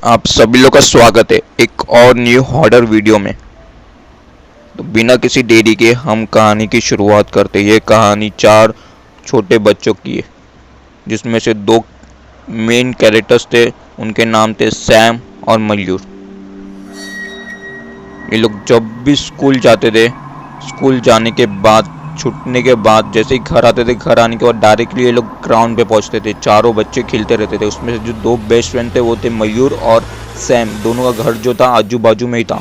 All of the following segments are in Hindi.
आप सभी लोग का स्वागत है एक और न्यू हॉरर वीडियो में। तो बिना किसी देरी के हम कहानी की शुरुआत करते हैं। ये कहानी 4 छोटे बच्चों की है, जिसमें से 2 मेन कैरेक्टर्स थे। उनके नाम थे सैम और मयूर। ये लोग जब भी स्कूल जाते थे, स्कूल जाने के बाद, छूटने के बाद, जैसे ही घर आते थे, घर आने के बाद डायरेक्टली ये लोग ग्राउंड पे पहुंचते थे। चारों बच्चे खेलते रहते थे। उसमें से जो 2 बेस्ट फ्रेंड थे वो थे मयूर और सैम। दोनों का घर जो था आजू बाजू में ही था।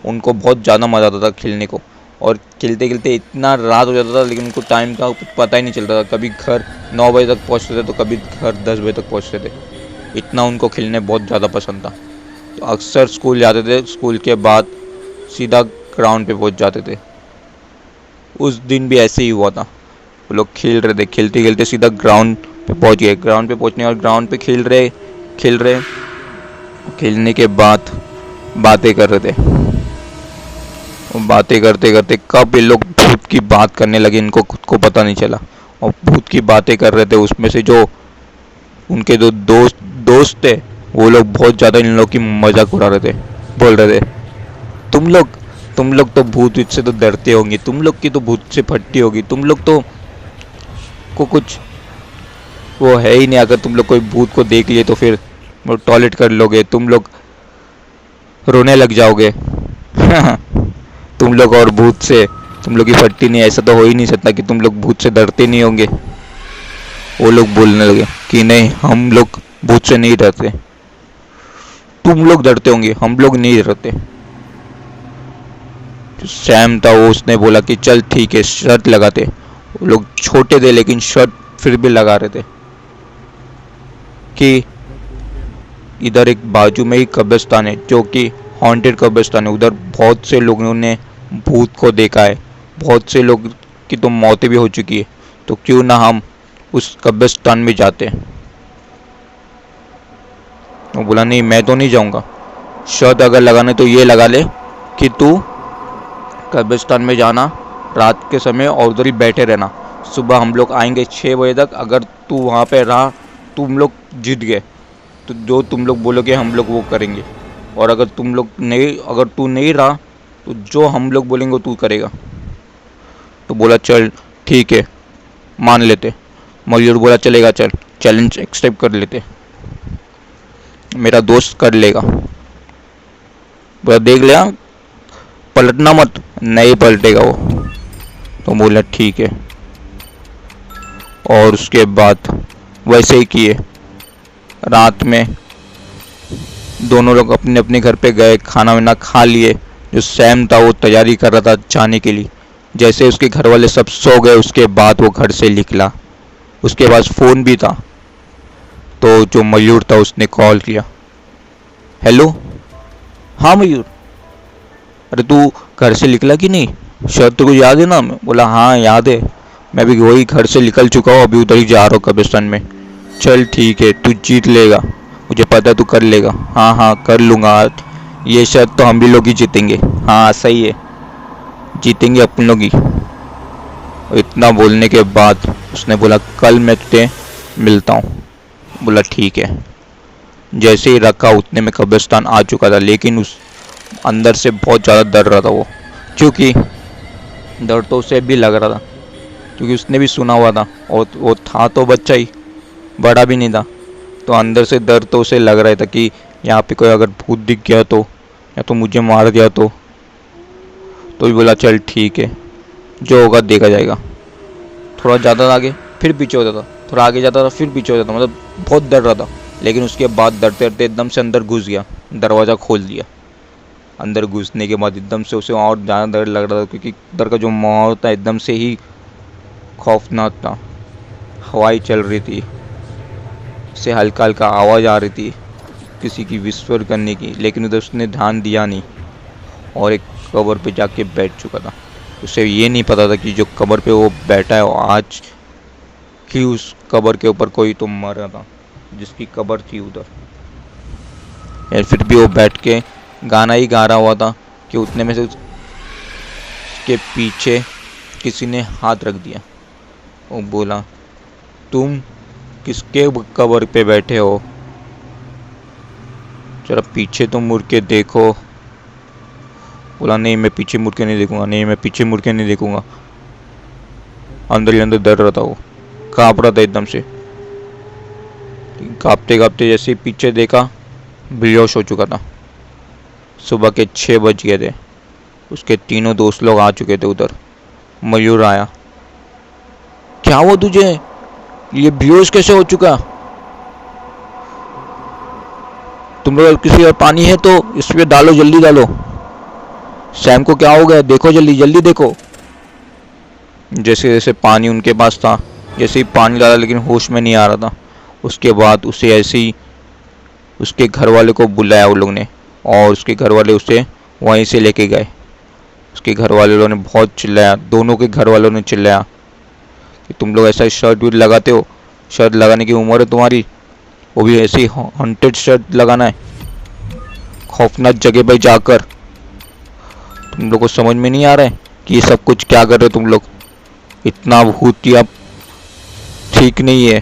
उनको बहुत ज़्यादा मज़ा आता था खेलने को, और खेलते खेलते इतना रात हो जाता था, लेकिन उनको टाइम का कुछ पता ही नहीं चलता था। कभी घर 9 बजे तक पहुँचते थे तो कभी घर 10 बजे तक पहुँचते थे। इतना उनको खेलने बहुत ज़्यादा पसंद था। तो अक्सर स्कूल जाते थे, स्कूल के बाद सीधा ग्राउंड पे पहुँच जाते थे। उस दिन भी ऐसे ही हुआ था। वो लोग खेल रहे थे, खेलते खेलते सीधा ग्राउंड पे पहुँच गए। ग्राउंड पे पहुँचने और ग्राउंड पे खेल रहे खेलने के बाद बातें कर रहे थे। और बातें करते करते कब ये लोग भूत की बात करने लगे, इनको खुद को पता नहीं चला। और भूत की बातें कर रहे थे, उसमें से जो उनके 2 दोस्त थे, वो लोग बहुत ज़्यादा इन लोग की मजाक उड़ा रहे थे। बोल रहे थे, तुम लोग तो भूत से तो डरते होंगे, तुम लोग की तो भूत से फटती होगी, तुम लोग तो को कुछ वो है ही नहीं। अगर तुम लोग कोई भूत को देख लिए तो फिर टॉयलेट कर लोगे, तुम लोग रोने लग जाओगे। तुम लोग और भूत से तुम लोग की फटती नहीं, ऐसा तो हो ही नहीं सकता कि तुम लोग भूत से डरते नहीं होंगे। वो लोग बोलने लगे कि नहीं, हम लोग भूत से नहीं डरते, तुम लोग डरते होंगे, हम लोग नहीं डरते। जो सैम था वो उसने बोला कि चल ठीक है, शर्त लगाते। वो लोग छोटे थे लेकिन शर्त फिर भी लगा रहे थे कि इधर एक बाजू में ही कब्रिस्तान है, जो कि हॉन्टेड कब्रिस्तान है। उधर बहुत से लोगों ने भूत को देखा है, बहुत से लोग की तो मौतें भी हो चुकी है। तो क्यों ना हम उस कब्रिस्तान में जाते हैं। वो बोला नहीं, मैं तो नहीं जाऊंगा। शर्त अगर लगाने तो ये लगा ले कि तू कब्रिस्तान में जाना रात के समय और उधर ही बैठे रहना। सुबह हम लोग आएंगे 6 बजे तक। अगर तू वहाँ पे रहा, तुम लोग जीत गए, तो जो तुम लोग बोलोगे हम लोग वो करेंगे। और अगर तू नहीं रहा, तो जो हम लोग बोलेंगे वो तू करेगा। तो बोला चल ठीक है, मान लेते। मयूर बोला चलेगा, चल चैलेंज एक्सेप्ट कर लेते, मेरा दोस्त कर लेगा। बोला देख लिया, पलटना मत। नहीं पलटेगा वो। तो बोला ठीक है। और उसके बाद वैसे ही किए। रात में दोनों लोग अपने अपने घर पे गए, खाना वाना खा लिए। जो सैम था वो तैयारी कर रहा था जाने के लिए। जैसे उसके घर वाले सब सो गए, उसके बाद वो घर से निकला। उसके पास फ़ोन भी था। तो जो मयूर था उसने कॉल किया, हेलो। हाँ मयूर, अरे तू घर से निकला कि नहीं, शायद तुझको याद है ना। मैं बोला हाँ याद है, मैं भी वही घर से निकल चुका हूँ, अभी उधर ही जा रहा हूँ कब्रिस्तान में। चल ठीक है, तू जीत लेगा, मुझे पता है तू कर लेगा। हाँ हाँ कर लूँगा आज, ये शायद तो हम भी लोग ही जीतेंगे। हाँ सही है, जीतेंगे अपन लोग ही। और इतना बोलने के बाद उसने बोला कल मैं तुझे मिलता हूँ। बोला ठीक है। जैसे ही रखा उतने में कब्रिस्तान आ चुका था, लेकिन उस अंदर से बहुत ज़्यादा डर रहा था वो, क्योंकि डर तो उसे भी लग रहा था, क्योंकि उसने भी सुना हुआ था। और वो था तो बच्चा ही, बड़ा भी नहीं था। तो अंदर से डर तो उसे लग रहा था कि यहाँ पे कोई अगर भूत दिख गया तो, या तो मुझे मार दिया तो। भी बोला चल ठीक है, जो होगा देखा जाएगा। थोड़ा ज़्यादा आगे फिर पीछे होता था, थोड़ा आगे जाता था फिर पीछे होता था, मतलब बहुत डर रहा था। लेकिन उसके बाद डरते डरते एकदम से अंदर घुस गया, दरवाज़ा खोल दिया। अंदर घुसने के बाद एकदम से उसे और ज़्यादा डर लग रहा था, क्योंकि अंदर का जो माहौल था एकदम से ही खौफनाक था। हवाई चल रही थी, से हल्का हल्का आवाज़ आ रही थी किसी की विस्पर करने की, लेकिन उधर उसने ध्यान दिया नहीं और एक कबर पे जाके बैठ चुका था। उसे ये नहीं पता था कि जो कबर पे वो बैठा है, वो आज ही उस कबर के ऊपर कोई तो मरा था, जिसकी कबर थी उधर। और फिर भी वो बैठ के गाना ही गा रहा हुआ था कि उतने में से उसके पीछे किसी ने हाथ रख दिया। वो बोला तुम किसके कबर पे बैठे हो। जरा पीछे तो मुड़ के देखो। बोला नहीं मैं पीछे मुड़ के नहीं देखूंगा, नहीं मैं पीछे मुड़ के नहीं देखूंगा। अंदर ही अंदर डर रहा था, वो काँप रहा था एकदम से। काँपते काँपते जैसे ही पीछे देखा, बेहोश हो चुका था। सुबह के 6 बज गए थे। उसके तीनों दोस्त लोग आ चुके थे उधर। मयूर आया। क्या हुआ तुझे? ये बेहोश कैसे हो चुका? तुम लोग किसी और पानी है तो इस पे डालो, जल्दी डालो। सैम को क्या हो गया? देखो जल्दी जल्दी देखो। जैसे जैसे पानी उनके पास था, जैसे ही पानी डाला लेकिन होश में नहीं आ रहा था। उसके बाद उसे ऐसे ही उसके घर वाले को बुलाया वो लोग ने, और उसके घर वाले उसे वहीं से लेके गए। उसके घर वालों ने बहुत चिल्लाया, दोनों के घर वालों ने चिल्लाया कि तुम लोग ऐसा शर्ट वर्ट लगाते हो? शर्ट लगाने की उम्र है तुम्हारी? वो भी ऐसी हॉन्टेड शर्ट लगाना है खौफनाक जगह पर जाकर? तुम लोग को समझ में नहीं आ रहा है कि ये सब कुछ क्या कर रहे हो तुम लोग? इतना भूतिया ठीक नहीं है।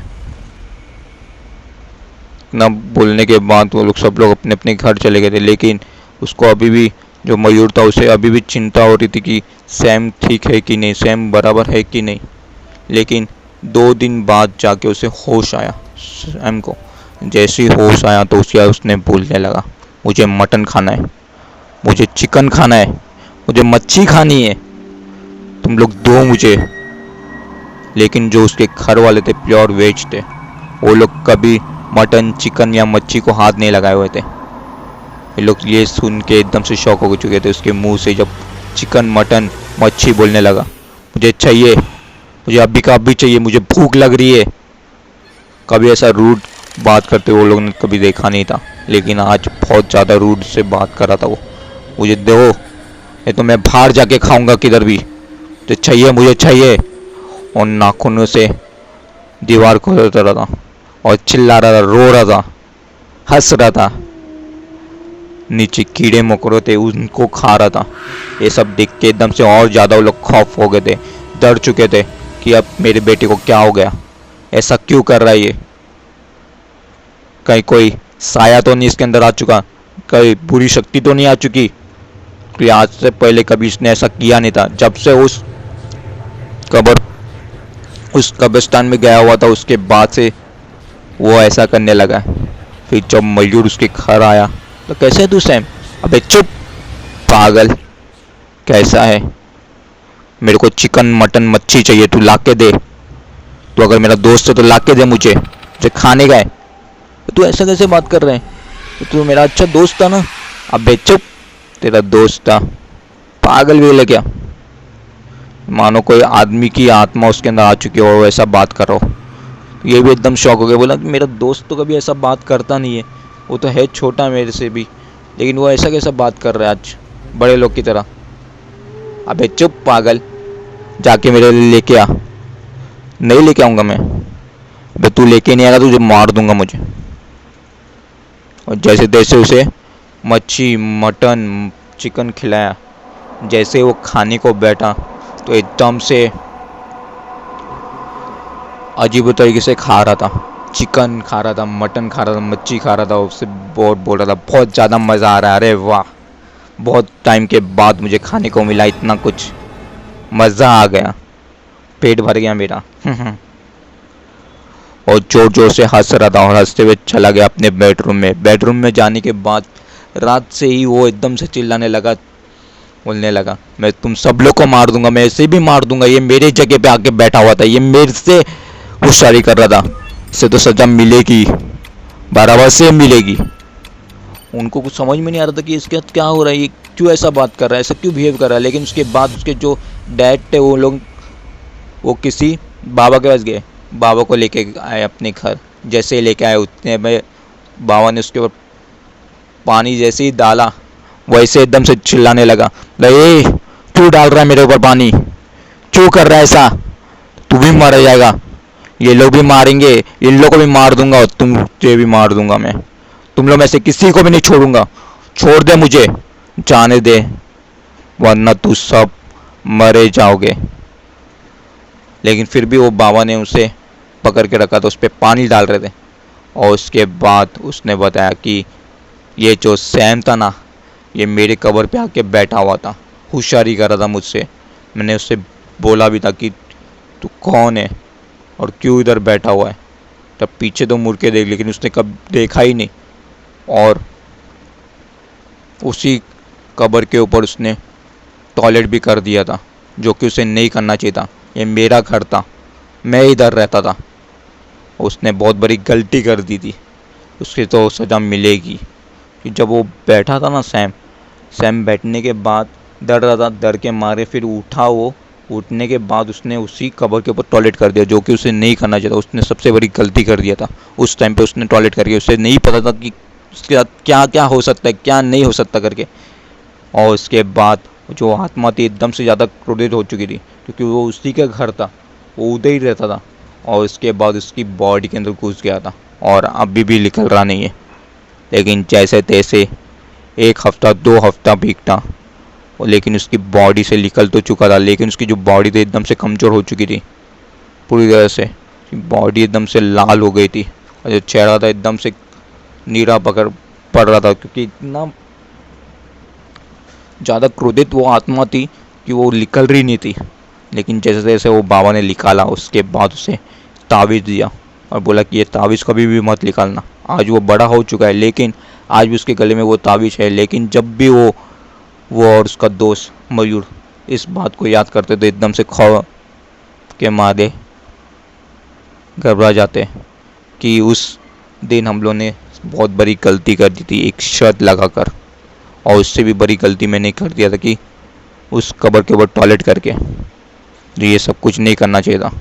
इतना बोलने के बाद वो लोग सब लोग अपने अपने घर चले गए थे, लेकिन उसको अभी भी, जो मयूर था, उसे अभी भी चिंता हो रही थी कि सैम ठीक है कि नहीं, सैम बराबर है कि नहीं। लेकिन 2 दिन बाद जाके उसे होश आया। सैम को जैसे ही होश आया तो उसने बोलने लगा, मुझे मटन खाना है, मुझे चिकन खाना है, मुझे मच्छी खानी है, तुम लोग दो मुझे। लेकिन जो उसके घर वाले थे प्योर वेज थे, वो लोग कभी मटन चिकन या मच्छी को हाथ नहीं लगाए हुए थे। ये लोग ये सुन के एकदम से शॉक हो चुके थे। उसके मुंह से जब चिकन मटन मच्छी बोलने लगा, मुझे चाहिए, मुझे अभी का अभी चाहिए, मुझे भूख लग रही है। कभी ऐसा रूड बात करते वो लोग ने कभी देखा नहीं था, लेकिन आज बहुत ज़्यादा रूड से बात कर रहा था वो। मुझे दो, ये तो मैं बाहर जाके खाऊंगा किधर भी, तो चाहिए, मुझे चाहिए। और नाखूनों से दीवार को खोदता रहा था और चिल्ला रहा था, रो रहा था, हंस रहा था। नीचे कीड़े मकोड़े थे, उनको खा रहा था। ये सब देख के एकदम से और ज़्यादा वो लोग खौफ हो गए थे, डर चुके थे कि अब मेरे बेटे को क्या हो गया, ऐसा क्यों कर रहा है ये? कहीं कोई साया तो नहीं इसके अंदर आ चुका? कहीं बुरी शक्ति तो नहीं आ चुकी? क्योंकि आज से पहले कभी इसने ऐसा किया नहीं था। जब से उस कब्रिस्तान में गया हुआ था, उसके बाद से वो ऐसा करने लगा। फिर जब मयूर उसके घर आया तो कैसे है तू सैम? अबे चुप पागल, कैसा है? मेरे को चिकन मटन मच्छी चाहिए, तू ला के दे। तो अगर मेरा दोस्त है तो ला के दे, मुझे खाने का है। तो तू ऐसा कैसे बात कर रहे हैं? तो तू मेरा अच्छा दोस्त था ना। अबे चुप, तेरा दोस्त था? पागल भी है क्या? मानो कोई आदमी की आत्मा उसके अंदर आ चुकी हो, ऐसा बात कर रहा हो। ये भी एकदम शॉक हो गया, बोला कि मेरा दोस्त तो कभी ऐसा बात करता नहीं है, वो तो है छोटा मेरे से भी, लेकिन वो ऐसा कैसा बात कर रहा है आज बड़े लोग की तरह। अबे चुप पागल, जाके मेरे लिए लेके आ। नहीं लेके आऊँगा मैं। अबे तू लेके नहीं आएगा, तुझे मार दूंगा मुझे। और जैसे तैसे उसे मच्छी मटन चिकन खिलाया। जैसे वो खाने को बैठा तो एकदम से अजीब तरीके से खा रहा था, चिकन खा रहा था, मटन खा रहा था, मच्छी खा रहा था। उससे बहुत बोल रहा था, बहुत ज़्यादा मज़ा आ रहा है, अरे वाह, बहुत टाइम के बाद मुझे खाने को मिला, इतना कुछ मज़ा आ गया, पेट भर गया मेरा। और जोर जोर से हंस रहा था और हंसते हुए चला गया अपने बेडरूम में। बेडरूम में जाने के बाद रात से ही वो एकदम से चिल्लाने लगा, बोलने लगा, मैं तुम सब लोग को मार दूंगा, मैं ऐसे भी मार दूंगा, ये मेरे जगह पे आके बैठा हुआ था, ये मेरे से होशियारी कर रहा था, इसे तो सजा मिलेगी, बराबर से मिलेगी। उनको कुछ समझ में नहीं आ रहा था कि इसके साथ क्या हो रहा है, ये क्यों ऐसा बात कर रहा है, ऐसा क्यों बिहेव कर रहा है। लेकिन उसके बाद उसके जो डैड थे वो लोग, वो किसी बाबा के पास गए, बाबा को लेके आए अपने घर। जैसे ही लेके आए उतने में बाबा ने उसके ऊपर पानी जैसे ही डाला, वैसे एकदम से चिल्लाने लगा, ए क्यों डाल रहा है मेरे ऊपर पानी, क्यों कर रहा है ऐसा, तू भी मर जाएगा, ये लोग भी मारेंगे, इन लोग को भी मार दूंगा और तुझे भी मार दूंगा मैं, तुम लोग में से किसी को भी नहीं छोड़ूंगा, छोड़ दे मुझे, जाने दे, वरना तू सब मरे जाओगे। लेकिन फिर भी वो बाबा ने उसे पकड़ के रखा था, उस पर पानी डाल रहे थे। और उसके बाद उसने बताया कि ये जो सैम था ना, ये मेरे कबर पे आके बैठा हुआ था, होशियारी कर रहा था मुझसे। मैंने उससे बोला भी था कि तू कौन है और क्यों इधर बैठा हुआ है। तब पीछे तो मुड़ के देख, लेकिन उसने कब देखा ही नहीं। और उसी कबर के ऊपर उसने टॉयलेट भी कर दिया था, जो कि उसे नहीं करना चाहिए था। ये मेरा घर था, मैं इधर रहता था। उसने बहुत बड़ी गलती कर दी थी, उसकी तो सज़ा मिलेगी। कि जब वो बैठा था ना सैम बैठने के बाद डर रहा था, डर के मारे फिर उठा। वो उठने के बाद उसने उसी कबर के ऊपर टॉयलेट कर दिया, जो कि उसे नहीं करना चाहिए था। उसने सबसे बड़ी गलती कर दिया था उस टाइम पे। उसने टॉयलेट करके, उसे नहीं पता था कि उसके साथ क्या क्या हो सकता है, क्या नहीं हो सकता करके। और उसके बाद जो आत्मा थी एकदम से ज़्यादा क्रोधित हो चुकी थी, क्योंकि वो उसी का घर था, वो उधर ही रहता था। और उसके बाद उसकी बॉडी के अंदर घुस गया था और अभी भी निकल रहा नहीं है। लेकिन जैसे तैसे 1 हफ्ता 2 हफ्ता बीता, लेकिन उसकी बॉडी से निकल तो चुका था। लेकिन उसकी जो बॉडी थी एकदम से कमज़ोर हो चुकी थी पूरी तरह से। बॉडी एकदम से लाल हो गई थी और जो चेहरा था एकदम से नीरा पड़ रहा था, क्योंकि इतना ज़्यादा क्रोधित वो आत्मा थी कि वो निकल रही नहीं थी। लेकिन जैसे जैसे वो बाबा ने निकाला, उसके बाद उसे तावीज़ दिया और बोला कि ये तावीज़ कभी भी मत निकालना। आज वो बड़ा हो चुका है, लेकिन आज भी उसके गले में वो तावीज़ है। लेकिन जब भी वो और उसका दोस्त मयूर इस बात को याद करते तो एकदम से खौफ के मारे घबरा जाते कि उस दिन हम लोगों ने बहुत बड़ी गलती कर दी थी, एक शर्त लगाकर। और उससे भी बड़ी गलती मैंने कर दिया था कि उस कबर के ऊपर टॉयलेट करके। तो ये सब कुछ नहीं करना चाहिए था।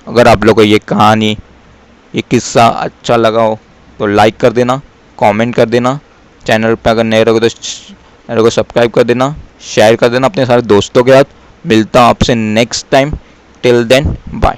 अगर आप लोगों को ये कहानी, ये किस्सा अच्छा लगा हो तो लाइक कर देना, कमेंट कर देना। चैनल पर अगर नए रहोगे तो चैनल को सब्सक्राइब कर देना, शेयर कर देना अपने सारे दोस्तों के साथ। मिलता हूँ आपसे next time. Till then bye.